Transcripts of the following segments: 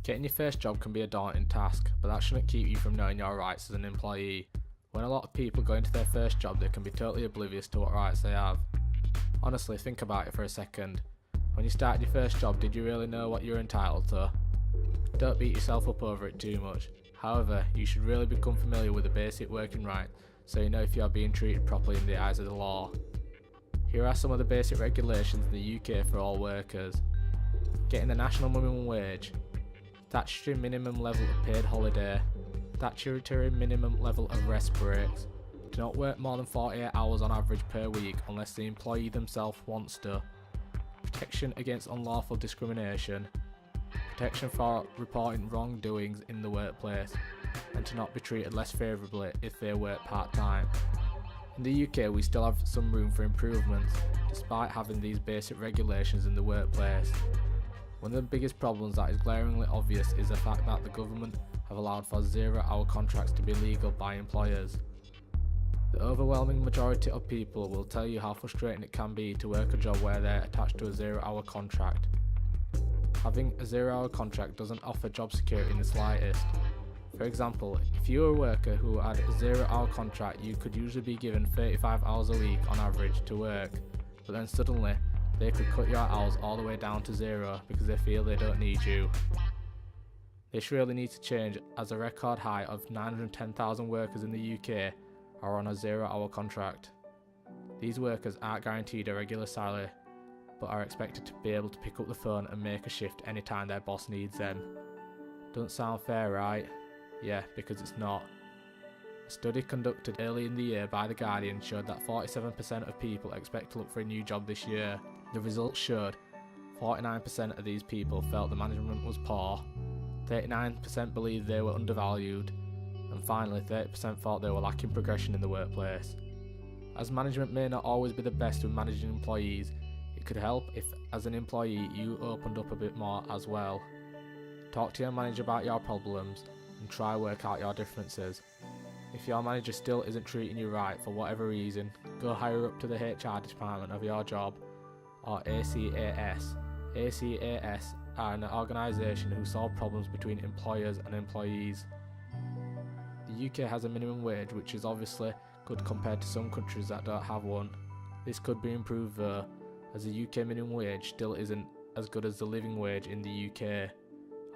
Getting your first job can be a daunting task, but that shouldn't keep you from knowing your rights as an employee. When a lot of people go into their first job, they can be totally oblivious to what rights they have. Honestly, think about it for a second. When you started your first job, did you really know what you were entitled to? Don't beat yourself up over it too much. However, you should really become familiar with the basic working rights so you know if you are being treated properly in the eyes of the law. Here are some of the basic regulations in the UK for all workers. Getting the national minimum wage, statutory minimum level of paid holiday, statutory minimum level of rest breaks, do not work more than 48 hours on average per week unless the employee themselves wants to, protection against unlawful discrimination, protection for reporting wrongdoings in the workplace, and to not be treated less favourably if they work part-time. In the UK, we still have some room for improvements, despite having these basic regulations in the workplace. One of the biggest problems that is glaringly obvious is the fact that the government have allowed for 0-hour contracts to be legal by employers. The overwhelming majority of people will tell you how frustrating it can be to work a job where they're attached to a 0-hour contract. Having a 0-hour contract doesn't offer job security in the slightest. For example, if you were a worker who had a 0-hour contract, you could usually be given 35 hours a week on average to work, but then suddenly they could cut your hours all the way down to 0 because they feel they don't need you. This really needs to change, as a record high of 910,000 workers in the UK are on a 0-hour contract. These workers aren't guaranteed a regular salary, but are expected to be able to pick up the phone and make a shift anytime their boss needs them. Doesn't sound fair, right? Yeah, because it's not. A study conducted early in the year by The Guardian showed that 47% of people expect to look for a new job this year. The results showed 49% of these people felt the management was poor, 39% believed they were undervalued, and finally 30% thought they were lacking progression in the workplace. As management may not always be the best with managing employees, it could help if, as an employee, you opened up a bit more as well. Talk to your manager about your problems and try work out your differences. If your manager still isn't treating you right for whatever reason, go higher up to the HR department of your job, or ACAS. ACAS are an organisation who solve problems between employers and employees. The UK has a minimum wage, which is obviously good compared to some countries that don't have one. This could be improved though, as the UK minimum wage still isn't as good as the living wage in the UK.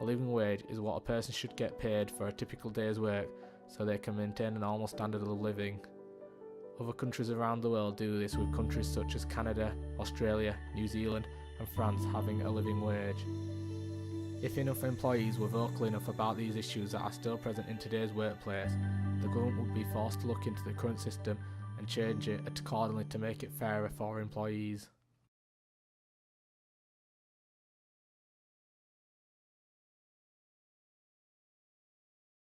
A living wage is what a person should get paid for a typical day's work so they can maintain a normal standard of living. Other countries around the world do this, with countries such as Canada, Australia, New Zealand and France having a living wage. If enough employees were vocal enough about these issues that are still present in today's workplace, the government would be forced to look into the current system and change it accordingly to make it fairer for employees.